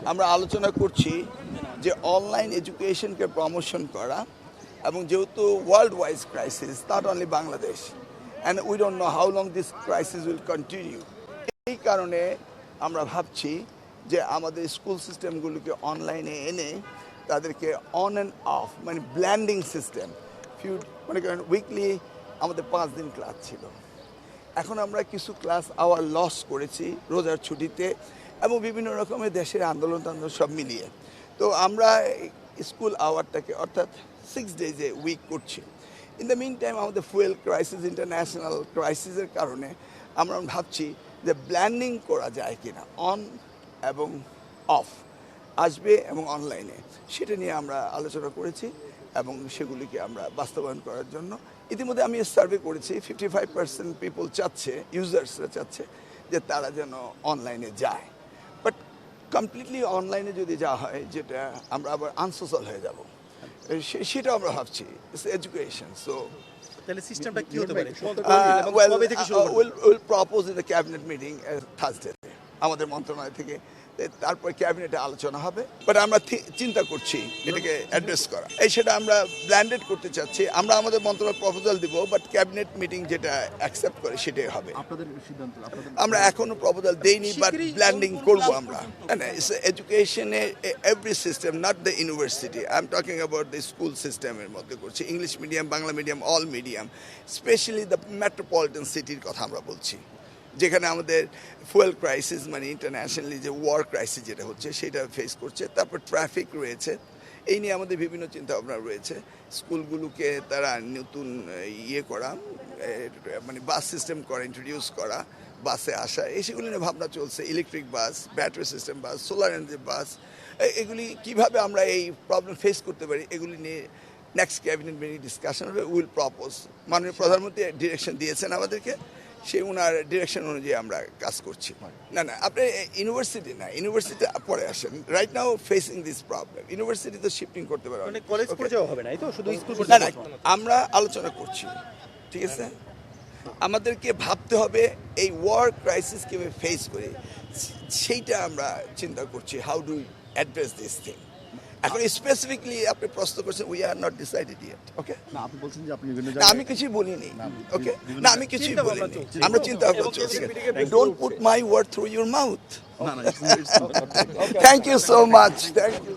আমরা আলোচনা করছি যে অনলাইন এডুকেশনকে প্রমোশন করা এবং যেহেতু world wise crisis not only Bangladesh and we don't know how long this crisis will continue, এই কারণে আমরা ভাবছি যে আমাদের স্কুল সিস্টেমগুলোকে অনলাইনে এনে তাদেরকে অন অ্যান্ড অফ মানে ব্ল্যান্ডিং সিস্টেম মনে করেন উইকলি আমাদের 5 দিন ক্লাস ছিল, এখন আমরা কিছু ক্লাস আওয়ার লস করেছি রোজার ছুটিতে এবং বিভিন্ন রকমের দেশের আন্দোলন সব মিলিয়ে। তো আমরা স্কুল আওয়ারটাকে অর্থাৎ 6 ডেজে উইক করছি। ইন দ্য মিন টাইম আমাদের ফুয়েল ক্রাইসিস, ইন্টারন্যাশনাল ক্রাইসিসের কারণে আমরা ভাবছি যে ব্ল্যান্ডিং করা যায় কিনা, অন এবং অফ আসবে এবং অনলাইনে, সেটা নিয়ে আমরা আলোচনা করেছি এবং সেগুলিকে আমরা বাস্তবায়ন করার জন্য ইতিমধ্যে আমি সার্ভে করেছি। 55% পিপল চাচ্ছে, ইউজার্সরা চাচ্ছে যে তারা যেন অনলাইনে যায়, বাট কমপ্লিটলি অনলাইনে যদি যাওয়া হয় যেটা আমরা আবার আনসোশ্যাল হয়ে যাব, সেটা আমরা ভাবছি। ইটস এডুকেশন, সো তাহলে সিস্টেমটা কি হতে পারে? Will propose in the cabinet meeting Thursday আমাদের মন্ত্রণালয় থেকে, তারপর ক্যাবিনেটে আলোচনা হবে। বাট আমরা চিন্তা করছি এটাকে অ্যাড্রেস করা, সেটা আমরা ব্ল্যান্ডেড করতে চাচ্ছি। আমরা আমাদের মন্ত্রণালয় প্রপোজাল দিব, বাট ক্যাবিনেট মিটিং যেটা অ্যাকসেপ্ট করে সেটাই হবে। আমরা এখনো প্রপোজাল দেইনি, বাট ব্ল্যান্ডিং করবো আমরা। এডুকেশনে every system, not the university, I am talking about the school সিস্টেমের মধ্যে করছি। English medium, Bangla medium, all medium, specially the metropolitan সিটির কথা আমরা বলছি, যেখানে আমাদের ফুয়েল ক্রাইসিস মানে ইন্টারন্যাশনালি যে ওয়ার ক্রাইসিস যেটা হচ্ছে সেটা ফেস করছে। তারপর ট্রাফিক রয়েছে, এই নিয়ে আমাদের বিভিন্ন চিন্তাভাবনা রয়েছে। স্কুলগুলোকে তারা নতুন করা, মানে বাস সিস্টেম করা, ইন্ট্রোডিউস করা, বাসে আসা, এই সেগুলি নিয়ে ভাবনা চলছে। ইলেকট্রিক বাস, ব্যাটারি সিস্টেম বাস, সোলার এনার্জি বাস, এগুলি কীভাবে আমরা এই প্রবলেম ফেস করতে পারি, এগুলি নিয়ে নেক্সট ক্যাবিনেট মিটিং ডিসকাশন হবে। উইল প্রপোজ, মাননীয় প্রধানমন্ত্রী ডিরেকশন দিয়েছেন আমাদেরকে, সেই ওনার ডিরেকশন অনুযায়ী আমরা কাজ করছি। না না, আপনি ইউনিভার্সিটি না, ইউনিভার্সিটি পরে আসেন। Right now facing this problem, university তো শিফটিং করতে পারবে মানে কলেজ পর্যায়ে হবে না, এই তো শুধু স্কুল না না, আমরা আলোচনা করছি, ঠিক আছে? আমাদেরকে ভাবতে হবে এই ওয়ার ক্রাইসিস কীভাবে ফেস করে, সেইটা আমরা চিন্তা করছি। How do address this thing. এখন স্পেসিফিকলি আপনি প্রশ্ন করছেন, we are not decided yet. Okay, না আপনি বলছেন যে আপনি না আমি কিছুই বলিনি। ওকে, না আমি কিছুই বলিনি, আমরা চিন্তা ভাবনা চলছে। Don't put my word through your mouth. Thank you so much, thank you.